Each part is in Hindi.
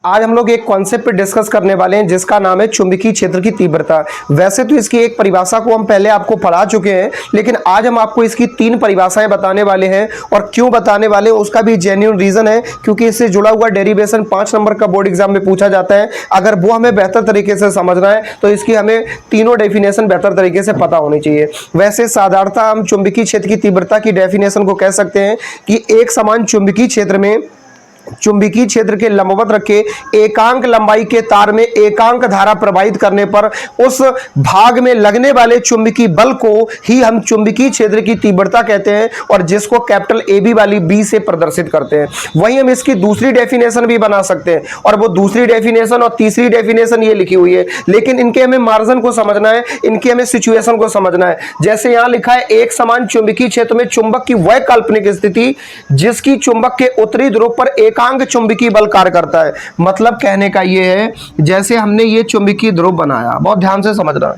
आज हम लोग एक कॉन्सेप्ट पे डिस्कस करने वाले हैं जिसका नाम है चुंबकीय क्षेत्र की तीव्रता। वैसे तो इसकी एक परिभाषा को हम पहले आपको पढ़ा चुके हैं, लेकिन आज हम आपको इसकी 3 परिभाषाएं बताने वाले हैं। और क्यों बताने वाले हैं उसका भी जेन्युइन रीजन है, क्योंकि इससे जुड़ा हुआ डेरिवेशन 5 नंबर का बोर्ड एग्जाम में पूछा जाता है। अगर वो हमें बेहतर तरीके से समझना है तो इसकी हमें तीनों डेफिनेशन बेहतर तरीके से पता होनी चाहिए। वैसे साधारणतः हम चुंबकीय क्षेत्र की तीव्रता की डेफिनेशन को कह सकते हैं कि एक समान चुंबकीय क्षेत्र में चुंबकीय क्षेत्र के लंबवत रखे एकांक लंबाई के तार में एकांक धारा प्रवाहित करने पर उस भाग में लगने वाले चुंबकीय बल को ही हम चुंबकीय क्षेत्र की तीव्रता कहते हैं, और जिसको कैपिटल ए बी वाली बी से प्रदर्शित करते हैं। वहीं हम इसकी दूसरी डेफिनेशन भी बना सकते हैं, और वो दूसरी डेफिनेशन और तीसरी डेफिनेशन ये लिखी हुई है, लेकिन इनके हमें मार्जिन को समझना है, इनके हमें सिचुएशन को समझना है। जैसे यहां लिखा है एक समान चुंबकीय क्षेत्र में चुंबक की वह काल्पनिक स्थिति जिसकी चुंबक के उत्तरी ध्रुव पर एकांक चुंबकीय बल कार्य करता है। मतलब कहने का यह है, जैसे हमने ये चुंबकीय ध्रुव बनाया, बहुत ध्यान से समझना,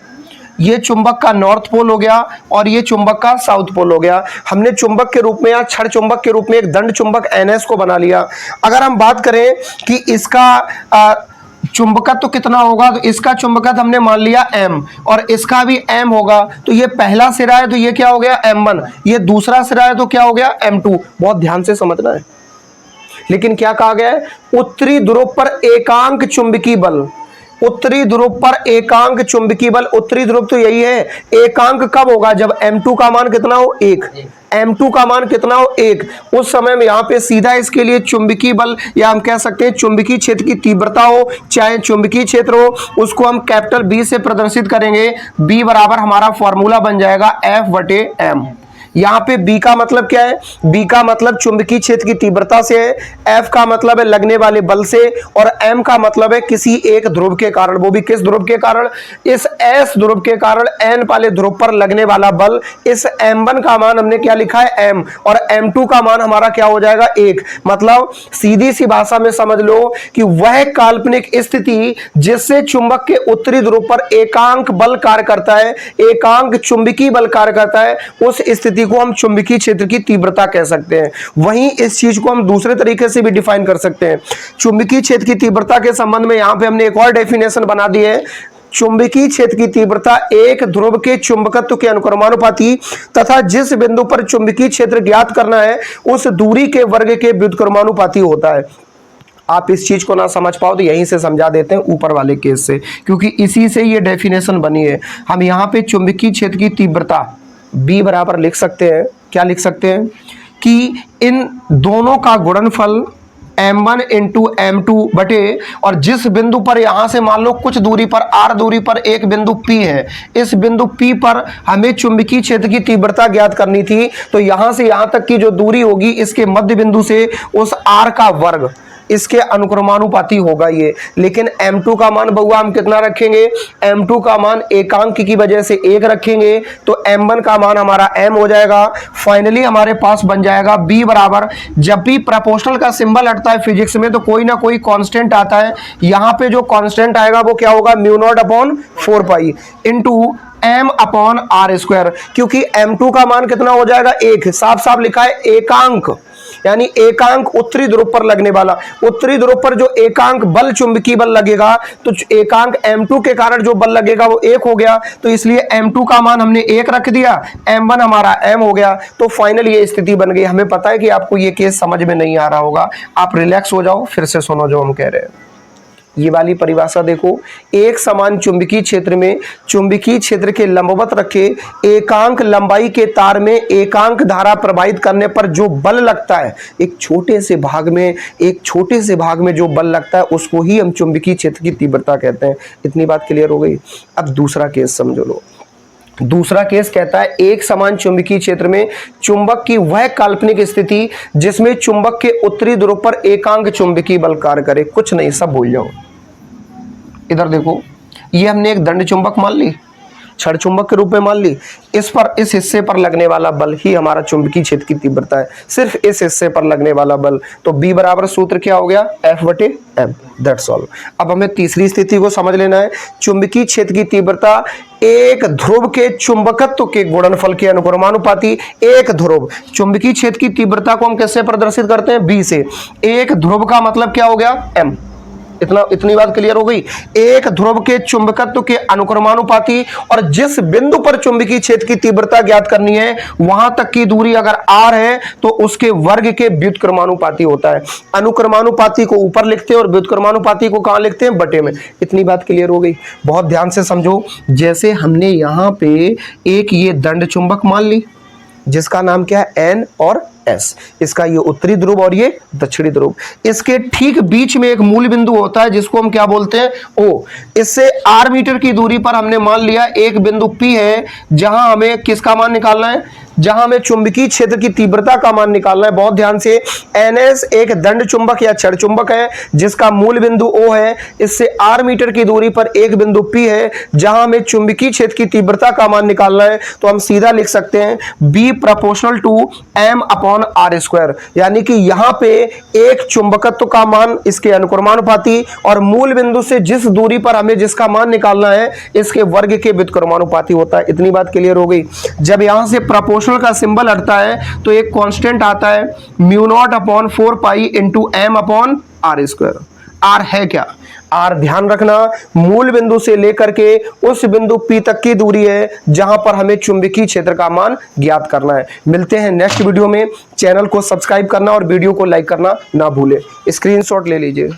ये चुंबक का नॉर्थ पोल हो गया और ये चुंबक का साउथ पोल हो गया। हमने चुंबक के रूप में या क्षण चुंबक के रूप में एक दंड चुंबक NS को बना लिया। अगर हम बात करें कि इसका चुंबकत्व तो कितना होगा, तो इसका चुंबकत्व हमने मान लिया M और इसका भी M होगा। तो ये पहला सिरा है तो ये क्या हो गया M1, ये दूसरा सिरा है तो क्या हो गया M2। बहुत ध्यान से समझना है। लेकिन क्या कहा गया है, उत्तरी ध्रुव पर एकांक चुंबकीय बल, उत्तरी ध्रुव पर एकांक चुंबकीय बल, उत्तरी ध्रुव तो यही है। एकांक कब होगा, जब M2 का मान कितना हो 1, M2 का मान कितना हो 1। उस समय में यहाँ पे सीधा इसके लिए चुंबकीय बल या हम कह सकते हैं चुंबकीय क्षेत्र की तीव्रता हो, चाहे चुंबकीय क्षेत्र हो, उसको हम कैपिटल B से प्रदर्शित करेंगे। B बराबर हमारा फॉर्मूला बन जाएगा F/m। यहाँ पे B का मतलब क्या है, B का मतलब चुंबकीय क्षेत्र की तीव्रता से है, F का मतलब है लगने वाले बल से, और M का मतलब है किसी एक ध्रुव के कारण, वो भी किस ध्रुव के कारण, इस S ध्रुव के कारण N वाले ध्रुव पर लगने वाला बल। इस M1 का मान हमने क्या लिखा है M, और M2 का मान हमारा क्या हो जाएगा 1। मतलब सीधी सी भाषा में समझ लो कि वह काल्पनिक स्थिति जिससे चुंबक के उत्तरी ध्रुव पर एकांक बल कार्य करता है, एकांक चुंबकीय बल कार्य करता है, उस स्थिति को हम चुंबकीय क्षेत्र की तीव्रता कह सकते हैं। वहीं इस चीज को हम दूसरे तरीके से भी डिफाइन कर सकते हैं। चुंबकीय क्षेत्र की तीव्रता के संबंध में यहां पे हमने एक और डेफिनेशन बना दी है। चुंबकीय क्षेत्र की तीव्रता एक ध्रुव के चुंबकत्व के अनुक्रमानुपाती तथा जिस बिंदु पर चुंबकीय क्षेत्र ज्ञात करना है उस दूरी के वर्ग के व्युत्क्रमानुपाती होता है। आप इस चीज को ना समझ पाओ तो यहीं से समझा देते हैं ऊपर वाले केस से, क्योंकि इसी से ये डेफिनेशन बनी है। हम यहाँ पे चुंबकीय क्षेत्र की तीव्रता B बराबर लिख सकते हैं, क्या लिख सकते हैं कि इन दोनों का गुणनफल M1 इंटू M2 बटे, और जिस बिंदु पर यहां से मान लो कुछ दूरी पर R दूरी पर एक बिंदु P है, इस बिंदु P पर हमें चुंबकीय क्षेत्र की तीव्रता ज्ञात करनी थी, तो यहां से यहां तक की जो दूरी होगी इसके मध्य बिंदु से उस R का वर्ग इसके अनुक्रमानुपाती होगा ये। लेकिन M2 का मान बहुआ हम कितना रखेंगे, M2 का मान एकांक की वजह से 1 रखेंगे, तो M1 का मान हमारा M हो जाएगा। फाइनली हमारे पास बन जाएगा B बराबर, जब भी प्रोपोर्शनल का सिंबल हटता है फिजिक्स में तो कोई ना कोई कांस्टेंट आता है। यहाँ पे जो कांस्टेंट आएगा वो क्या होगा, μ0/4 पाई इंटू M/r², क्योंकि M2 का मान कितना हो जाएगा 1, साफ साफ लिखा है एकांक, यानी एकांक उत्तरी ध्रुव पर लगने वाला, उत्तरी ध्रुव पर जो एकांक बल चुंबकीय बल लगेगा, तो एकांक M2 के कारण जो बल लगेगा वो 1 हो गया, तो इसलिए M2 का मान हमने 1 रख दिया, M1 हमारा M हो गया। तो फाइनल ये स्थिति बन गई। हमें पता है कि आपको ये केस समझ में नहीं आ रहा होगा, आप रिलैक्स हो जाओ, फिर से सुनो जो हम कह रहे हैं। ये वाली परिभाषा देखो, एक समान चुंबकीय क्षेत्र में चुंबकीय क्षेत्र के लंबवत रखे एकांक लंबाई के तार में एकांक धारा प्रवाहित करने पर जो बल लगता है, एक छोटे से भाग में जो बल लगता है उसको ही हम चुंबकीय क्षेत्र की तीव्रता कहते हैं। इतनी बात क्लियर हो गई। अब दूसरा केस समझो लो। दूसरा केस कहता है एक समान चुंबकीय क्षेत्र में चुंबक की वह काल्पनिक स्थिति जिसमें चुंबक के उत्तरी ध्रुव पर एकांक चुंबकीय बल कार्य करे। कुछ नहीं, सब भूल जाओ। इधर देखो, ये हमने एक दंड चुंबक मान ली, क्षण चुंबक के रूप में मान ली, इस हिस्से पर लगने वाला बल ही हमारा चुंबकीय क्षेत्र की तीव्रता है, सिर्फ इस हिस्से पर लगने वाला बल। तो B बराबर सूत्र क्या हो गया, F/m, दैट्स ऑल। अब हमें तीसरी स्थिति को समझ लेना है। चुंबकीय क्षेत्र की तीव्रता एक ध्रुव के चुंबकत्व के गुणनफल के अनुक्रमानुपाती। एक ध्रुव, चुंबकीय क्षेत्र की तीव्रता को हम कैसे प्रदर्शित करते हैं, B से। एक ध्रुव का मतलब क्या हो गया, M, इतनी बात क्लियर हो गई। एक ध्रुव के चुंबकत्व के अनुक्रमानुपाती और जिस बिंदु पर चुंबकीय क्षेत्र की तीव्रता ज्ञात करनी है वहां तक की दूरी अगर r है तो उसके वर्ग के व्युत्क्रमानुपाती होता है। अनुक्रमानुपाती को ऊपर लिखते हैं और व्युत्क्रमानुपाती को कहां लिखते हैं, बटे में। इतनी बात क्लियर हो गई। बहुत ध्यान से समझो। जैसे हमने यहां पे एक ये दंड चुंबक मान ली जिसका नाम क्या है, N और S। इसका ये उत्तरी ध्रुव और ये दक्षिणी ध्रुव। इसके ठीक बीच में एक मूल बिंदु होता है जिसको हम क्या बोलते हैं, O। इससे r मीटर की दूरी पर हमने मान लिया एक बिंदु P है जहां हमें किसका मान निकालना है, जहां हमें चुंबकीय क्षेत्र की तीव्रता का मान निकालना है। बहुत ध्यान से, NS एक दंड चुंबक या छड़ चुंबक है जिसका मूल बिंदु O है। इससे r मीटर की दूरी पर एक बिंदु P है जहां हमें चुंबकीय क्षेत्र की तीव्रता का मान निकालना है। तो हम सीधा लिख सकते हैं B proportional to m upon r square, यानी कि यहां पे एक चुंबकत्व का मान इसके अनुक्रमानुपाती और मूल बिंदु से जिस दूरी पर हमें जिसका मान निकालना है इसके वर्ग के व्युत्क्रमानुपाती होता है। इतनी बात क्लियर हो गई। जब यहां से प्रोपोर्शनल का सिंबल हटता है तो एक कांस्टेंट आता है mu naught upon 4 pi into m upon r square. r है क्या, r ध्यान रखना मूल बिंदु से लेकर के उस बिंदु P तक की दूरी है जहां पर हमें चुंबकीय क्षेत्र का मान ज्ञात करना है। मिलते हैं नेक्स्ट वीडियो में। चैनल को सब्सक्राइब करना और वीडियो को लाइक करना ना भूलें। स्क्रीनशॉट ले लीजिए।